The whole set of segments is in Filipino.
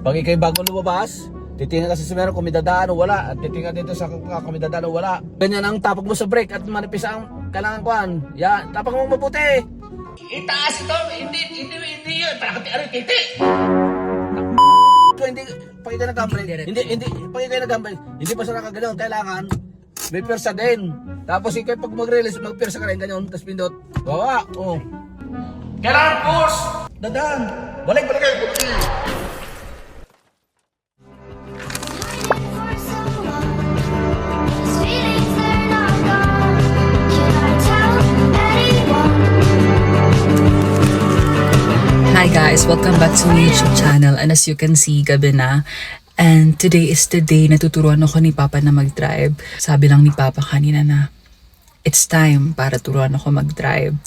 Pag ikay bago lumabas, titingnan ka sa simero kung may dadaan o wala. At titingnan dito sa kung may dadaan o wala. Ganyan ang tapak mo sa brake at manipis ang kailangan kuhan. Yan, tapak mo mabuti. Itaas ito, hindi yun. Takati ano, titi. Hindi, pag ikay nag-brake, pag ikay nag-brake, hindi pa siya nakaganoon. Kailangan, may persa din. Tapos ikay pag mag-release, mag-persa ka rin ganyan. Tapos pindot, bawa, oh. Kailangan force! Dadaan! Balik kayo! Hi guys, welcome back to my YouTube channel, and as you can see, gabi na. And today is the day na tuturuan ako ni Papa na mag-drive. Sabi lang ni Papa kanina na it's time para turuan ako mag-drive.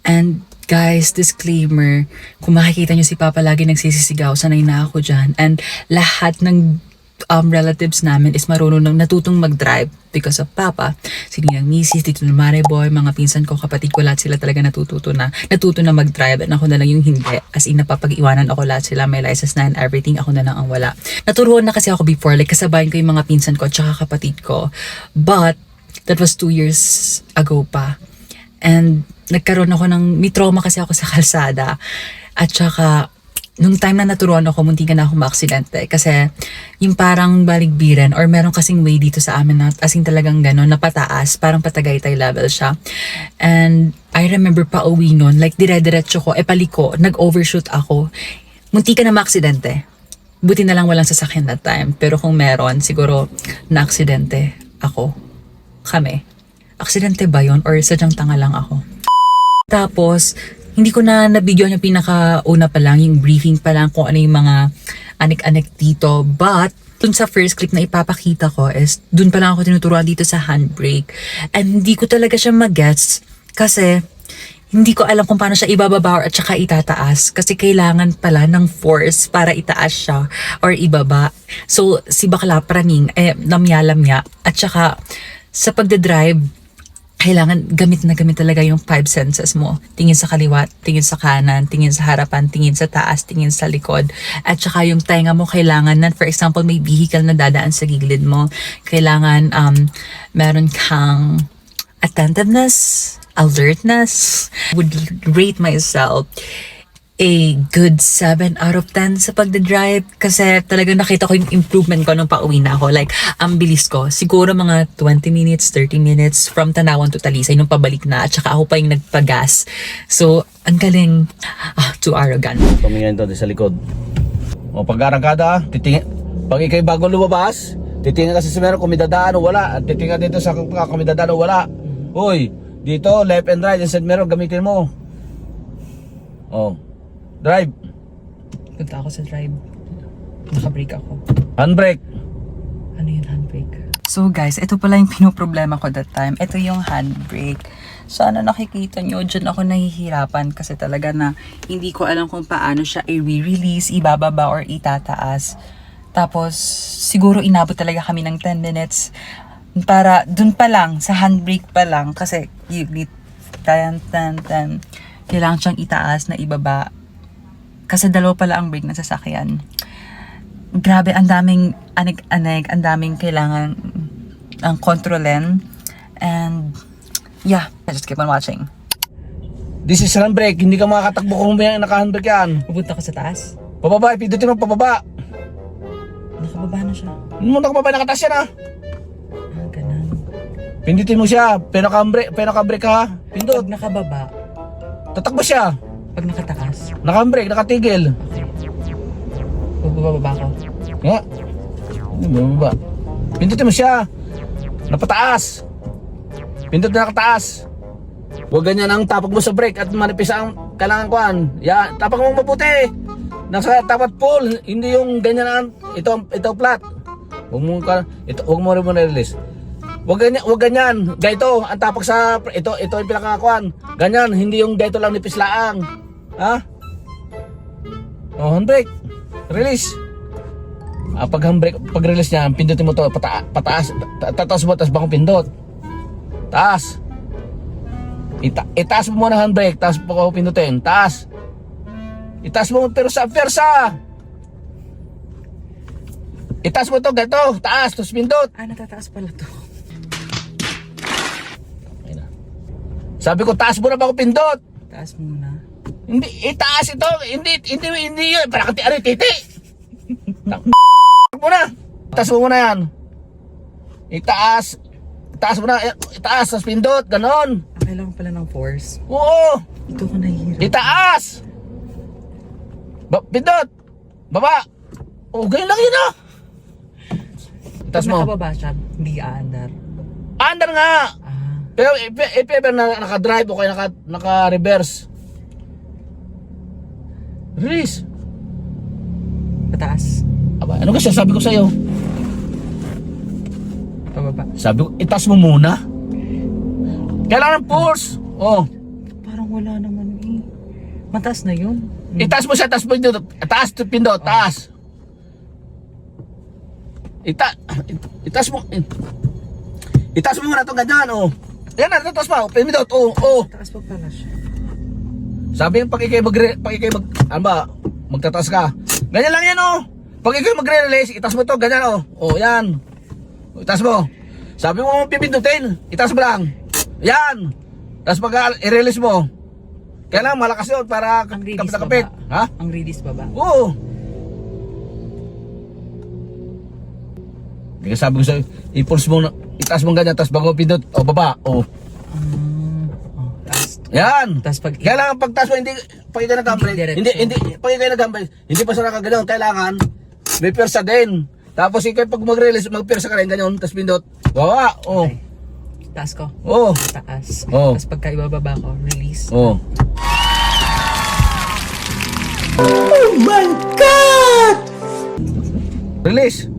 And guys, disclaimer, kung makikita nyo si Papa lagi nagsisisigaw, sanay na ako dyan. And lahat ng relatives namin is marunong natutong mag-drive because of Papa. Si Ninang Mrs., Tito na Mariboy, mga pinsan ko, kapatid ko, lahat sila talaga natuto na mag-drive, and ako na lang yung hindi. As in, napapag-iwanan ako, lahat sila may license na and everything, ako na lang ang wala. Naturuan na kasi ako before, like kasabayan ko yung mga pinsan ko at saka kapatid ko. But that was 2 years ago pa. And nagkaroon ako may trauma kasi ako sa kalsada. At saka nung time na naturuan ako, muntikan na ako ma-aksidente. Kasi yung parang baligbiran or meron kasing way dito sa amin na as in talagang gano'n, na pataas, parang patagaytay level siya. And I remember pa uwi nun, like dire-diretso ko, paliko, nag-overshoot ako. Muntikan na ma-aksidente. Buti na lang walang sasakyan that time. Pero kung meron, siguro na-aksidente ako. Kami. Aksidente ba yun? Or sadyang tanga lang ako? Tapos, hindi ko na nabidyo yung pinakauna pa lang, yung briefing pa lang kung ano yung mga anek-anek dito. But, dun sa first clip na ipapakita ko is, dun pa lang ako tinuturuan dito sa handbrake. And hindi ko talaga siya mag-gets kasi hindi ko alam kung paano siya ibababa at saka itataas. Kasi kailangan pala ng force para itaas siya or ibaba. So, si bakla praning, lamya-lamya. At saka, sa pagdadrive, kailangan gamit na gamit talaga yung 5 senses mo. Tingin sa kaliwa, tingin sa kanan, tingin sa harapan, tingin sa taas, tingin sa likod. At saka yung tenga mo kailangan na, for example, may vehicle na dadaan sa gilid mo. Kailangan meron kang attentiveness, alertness. Would rate myself a good 7 out of 10 sa pagdadrive kasi talagang nakita ko yung improvement ko nung pauwi na ako. Like, ang bilis ko. Siguro mga 20 minutes, 30 minutes from Tanawan to Talisay nung pabalik na at saka ako pa yung nagpagas. So, ang galing. Too arrogant. Tumingin doon sa likod. O pag-arangkada, pag ikay bago lumabas, titingnan ka sa simero kung may dadaan o wala. At titingnan dito sa kung may dadaan o wala. Uy, dito, left and right, yung side mirror, gamitin mo. Oh. Drive. Punta ako sa drive. Naka-brake ako. Handbrake. Ano yung handbrake? So guys, ito pala yung pinoproblema ko that time. Ito yung handbrake. Sana nakikita nyo, dyan ako nahihirapan kasi talaga na hindi ko alam kung paano siya i-release, ibababa or itataas. Tapos siguro inabot talaga kami ng 10 minutes para dun pa lang, sa handbrake pa lang kasi kailangan siyang itaas na ibaba. Kasi dalawa pala ang brake ng sasakyan. Grabe, ang daming anek-anek, ang daming kailangan ang kontrolin. And yeah, just keep on watching. This is handbrake, hindi ka makakatakbo kung may naka-handbrake yan. Pupunta ko sa taas. Pababa, pindutin mo pababa. Nakababa na siya. Hindi mo nakababa, nakataas yan ah. Ganun. Pindutin mo siya, pero naka-brake ka. Pindot. Pag nakababa, Tatakbo siya. pag nakatakas, Naka-brake, nakatigil. bababa ko. Nga. Hindi mo baba. Pindutin mo siya. Napataas. Pindot na nakataas. Huwag ganyan ang tapak mo sa brake at manipis ang kailangan kuhan. Yan, tapak mo mabuti. Nasa tapat full, hindi yung ganyan ang ito flat. Huwag mo rin release. Huwag ganyan. Gaito, ang tapak sa ito yung pinakakuan. Ganyan, hindi yung gaito lang nipis laang. Ha? Oh, handbrake. Release. Pag release niya, pindutin mo to pataas. Tataas mo, taas bang pindot. Taas. Itaas mo muna handbrake, taas mo pindutin. Taas. Itaas mo persa. Itaas mo to, ganito, taas, tapos pindot. Natataas pala to. Ayun na. Sabi ko, taas mo na ba ako pindot? Taas muna. Hindi, itaas ito. Hindi yun. Para kati, ano, titi. mo na. Itaas mo muna yan. Itaas. Itaas mo na. Itaas, tapos pindot. Ganon. Kailangan pala ng force. Oo. Ito ko nahihirap. Itaas. Pindot. Baba. Oh, ganyan lang yun ah. Itaas Pag mo. nakababa siya, hindi aandar. Under nga. Ah. Pero if ever na naka-drive o kaya naka-reverse. Release. Pataas. Aba, ano kasi sabi ko sa'yo? Pababa. Sabi ko, itaas mo muna. Kailangan ng force. Oh. Parang wala naman eh. Mataas na yun. Itaas mo siya, taas mo pindot. Taas, pindot, taas. Itaas mo. Itaas mo muna itong ganyan, oh. Yan na, taas pa, pindot, oh. Taas pa pala siya. Sabi yung pag ikay ano ba, magtataas ka. Ganyan lang yan, oh. Pag ikay magre-release, itaas mo to, ganyan, oh. Oh, yan. Itaas mo. Sabi mo pipindutin, itaas mo lang. Yan. Tapos pag i-release mo, kailangan malakas yun para Ang release kapit na kapit. baba. Ha? Ang release baba. Oo. Kaya sabi ko sa'yo, i-pulse mo, itaas mo ganyan, tapos bago pindot, o baba, o. Taas. Yan. Tapos pag Kailangan pagtaas mo, hindi, pag ikay nag-gamble, Hindi hindi, pag ikay nag-gamble, hindi pa sa nakaganoon, kailangan, may persa din. Tapos ikay pag mag-release, mag-persa ka rin, ganyan, tapos pindot, baba, o. Okay. Taas ko. O. Taas. Oh. Tapos pagka ibababa ko, release. O. Oh my God! Release.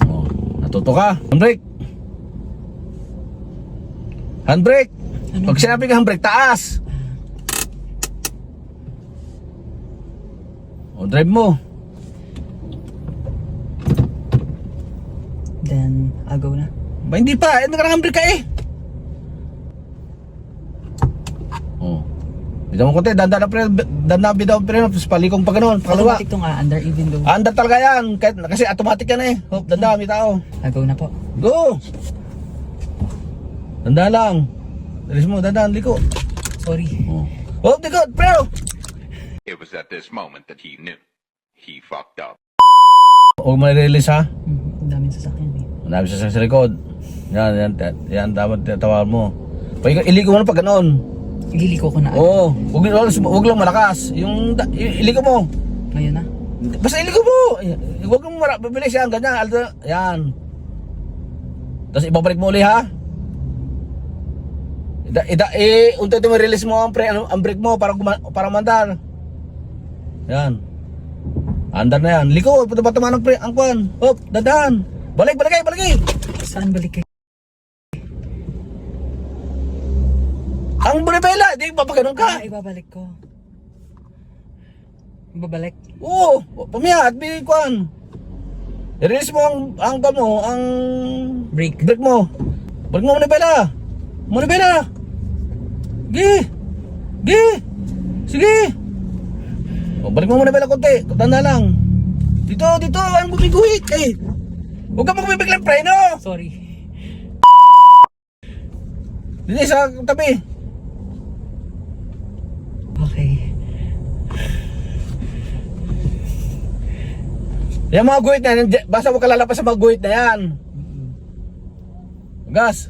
O. Natuto ka. Handbrake. Handbrake. Ano? Pag sinabi ka handbrake, taas. O, drive mo. Then, I'll go na. Ba, hindi pa. Nag-handbrake ka eh. Oh. Bitaw mo konti. Dandan bitaw pre. Tapos palikong pa ganun. Pakalawa. Automatic tong aandar even though. Andar talaga yan. Kasi automatic yan eh. Hop, dandan. Bitaw. I'll go na po. Go. Dandan lang. Dalis mo. Dandan. Liko. Sorry. Oh. Hop, liko. Pre. It was at this moment that he knew. He fucked up. Huwag mo i-release ha. Ang daming sasakyan eh. Marami sa likod. Yan. Dapat tawag mo. Iliko mo na pag ganoon. Ililiko ko na. Oo. Huwag lang malakas. Iliko mo. Ngayon na. Basta iliko mo. Huwag mo mabilis yan. Ganyan. Yan. Tapos ibabalik mo uli ha. Unti mo release mo ang brake mo para mandar. Yan. Andar na yan. Liko. Punta pa tamaan ang kwan. Hop. Dadan. Balik. Saan balik kayo? Ang bonibela. Hindi papaganon ka. Ibabalik ko. Ibabalik. Oo. Pamiya. At may kwan. I-release mo ang Break. brake mo. Balik mo Manibela. Gi. Sige. O, balik mo Manibela konti. Tanda lang. Dito. Ang bumiguhit. Eh. Huwag ka magbibiglang preno. Sorry. Dito sa tabi. Okay. Yung mga guhit na yan. Basta huwag ka lalapas sa mga guhit na yan. Gas.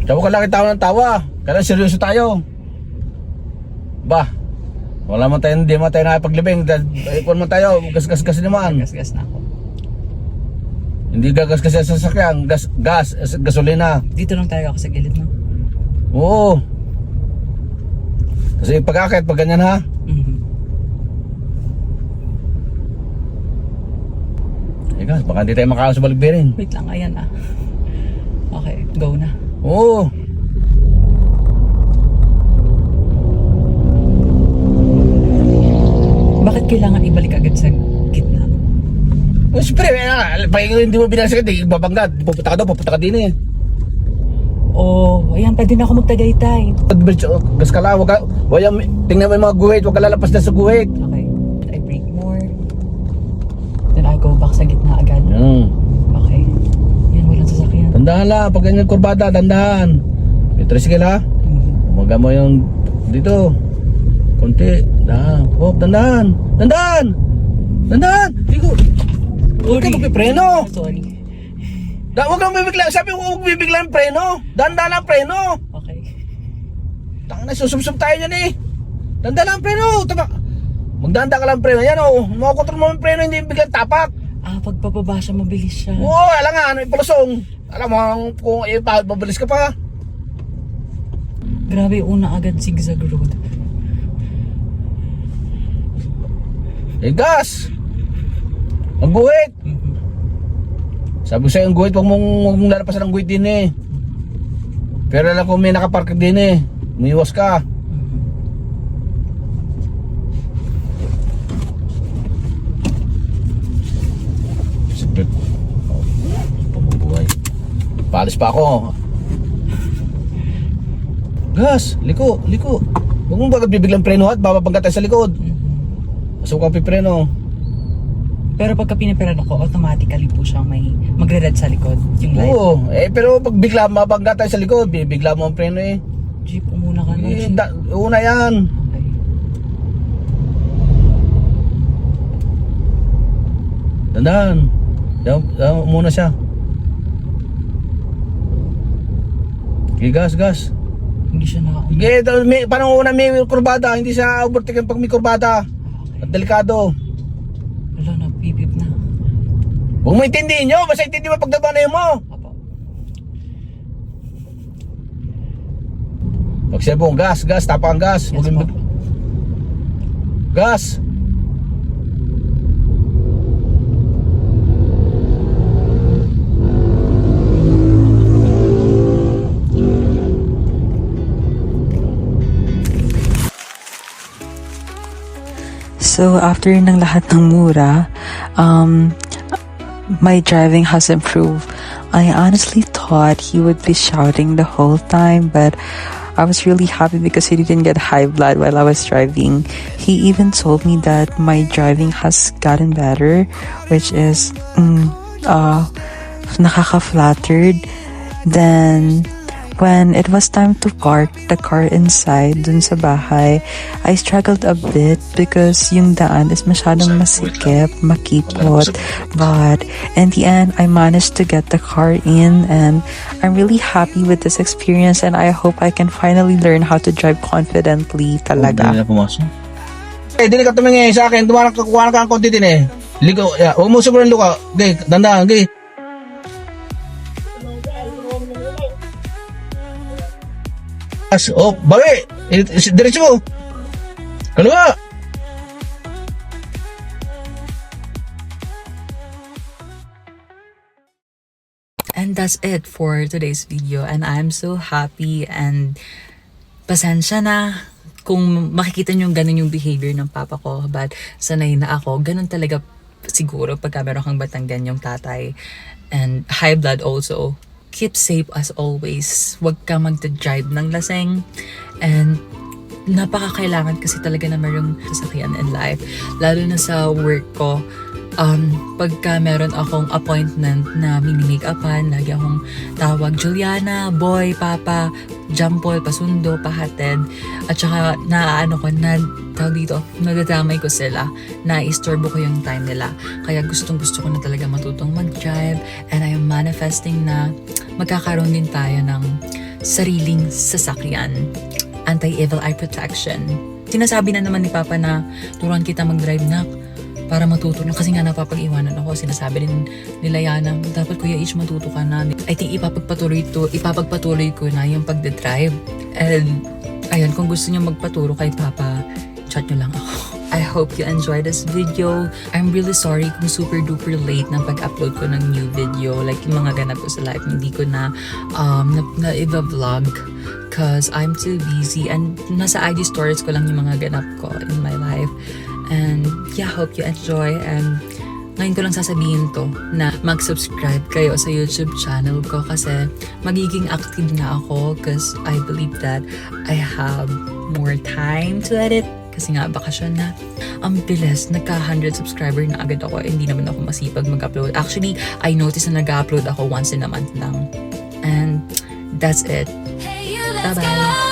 Huwag ka laki tawa ng tawa. Kaya seryoso tayo. Ba. Wala man tayo, hindi man tayo nakapaglibing. Ikon man tayo, gas naman. Gas na ako. Hindi gagas kasi sa sasakyan, gasolina. Dito lang tayo ako sa gilid mo. Oo. Kasi pag ganyan ha. Gas, baka hindi tayo makakalas sa baligbirin. Wait lang, ayan ah. Okay, go na. Oo. Bakit kailangan ibalik agad sa gitna? Siyempre, pag hindi mo binasakit, babangga. Pupunta ka daw, pupunta ka din eh. Oh, ayan, pwede na ako magtagaytay. Gas ka lang, tingnan mo yung mga guhit, huwag ka lalapas na sa guhit. Okay, I brake more. Go back sa gitna agad. Yan. Okay. Yan, walang sasakyan. Dandahan lang, pag ganyan kurbada, dandahan. May tricycle ha. Umaga mo yung dito. Konti. Dahan. Oh, dandahan. Dandahan! Dandahan! Iko. Huwag ka magpipreno. Sorry. Huwag kang bibigla. Sabi ko, huwag bibigla ng preno. Dandahan ang preno. Okay. Tanga na, susubsob tayo dyan eh. Dandahan lang ang preno. Tama. Magdanda ka lang preno. Yan oh. Makakontrol mo yung preno, hindi biglang tapak. Pag pababa siya, mabilis siya. Oo, alam nga, ano yung palusong. Alam mo, kung mabilis ka pa. Grabe, una agad zigzag road. Eh, gas! Ang guhit! Sabi ko sa'yo, ang guhit, huwag mong lalapasan ang guhit din eh. Pero alam ko may nakapark din eh. Umiwas ka. Sipit. Pamabuhay. Paalis pa ako. Gas! Liko! Liko! Huwag mong bagay bibiglang preno at bababangga tayo sa likod. Pasok ka pipreno. Pero pagka piniperano ko, automatically po siyang may magre-red sa likod. Yung light. Oo, pero pag bigla mabangga tayo sa likod, bibigla mo ang preno eh. Jeep, umuna ka na. Jeep. Una yan. Okay. Tandaan. Yan muna siya. Okay, gas. Hindi siya naka... Okay, parang una may kurbada, hindi siya overtake pag may kurbada. Okay. At delikado. Wala na, pipip na. Huwag mo intindihin nyo, basta intindi mo pagdabanayin mo. Apo. Pag sebong, gas, tapa ang gas. Yes, po. Gas. So, after ng lahat ng mura, my driving has improved. I honestly thought he would be shouting the whole time, but I was really happy because he didn't get high blood while I was driving. He even told me that my driving has gotten better, which is nakaka-flattered. Then, when it was time to park the car inside dun sa bahay, I struggled a bit because yung daan is masyadong masikip, makipot. But in the end, I managed to get the car in, and I'm really happy with this experience, and I hope I can finally learn how to drive confidently talaga. Hindi na pumasok. Dili ka tumingin sa akin, kukuha ka ang konti din eh. Ligo, huwag mo sobrang luka. Okay, dandaan, okay. Oh, bawi! Diretso mo! Kaliwa! And that's it for today's video. And I'm so happy and pasensya na kung makikita nyo ganun yung behavior ng papa ko. But sanay na ako. Ganun talaga siguro pagka meron kang Batanggan yung tatay. And high blood also. Keep safe as always. Huwag ka magta-drive ng laseng. And napakakailangan kasi talaga na mayroong sasakyan in life. Lalo na sa work ko. Pagka meron akong appointment na mini-make-upan, lagi akong tawag, Juliana, boy, papa, Jampol, pasundo, pahatid. At saka nadadamay ko sila, na-istorbo ko yung time nila. Kaya gustong-gusto ko na talaga matutong mag-drive, and I am manifesting na magkakaroon din tayo ng sariling sasakyan. Anti-evil eye protection. Sinasabi na naman ni Papa na turuan kita mag-drive na para matuto na, kasi nga napapag-iwanan ako. Sinasabi din nila Yana, dapat Kuya Ish matuto ka na. I think ipapagpatuloy ko na yung pagdadrive. And ayun, kung gusto niyo magpaturo kay Papa, chat nyo lang ako. I hope you enjoyed this video. I'm really sorry kung super duper late ng pag-upload ko ng new video. Like yung mga ganap ko sa life, hindi ko na i-vlog because I'm too busy. And nasa IG stories ko lang yung mga ganap ko in my life. And yeah, hope you enjoy. And ngayon ko lang sasabihin to na mag-subscribe kayo sa YouTube channel ko kasi magiging active na ako because I believe that I have more time to edit kasi nga bakasyon na. Ang bilis, nagka 100 subscriber na agad ako. Hindi naman ako masipag mag-upload. Actually, I noticed na nag-upload ako once in a month lang. And that's it. Bye-bye!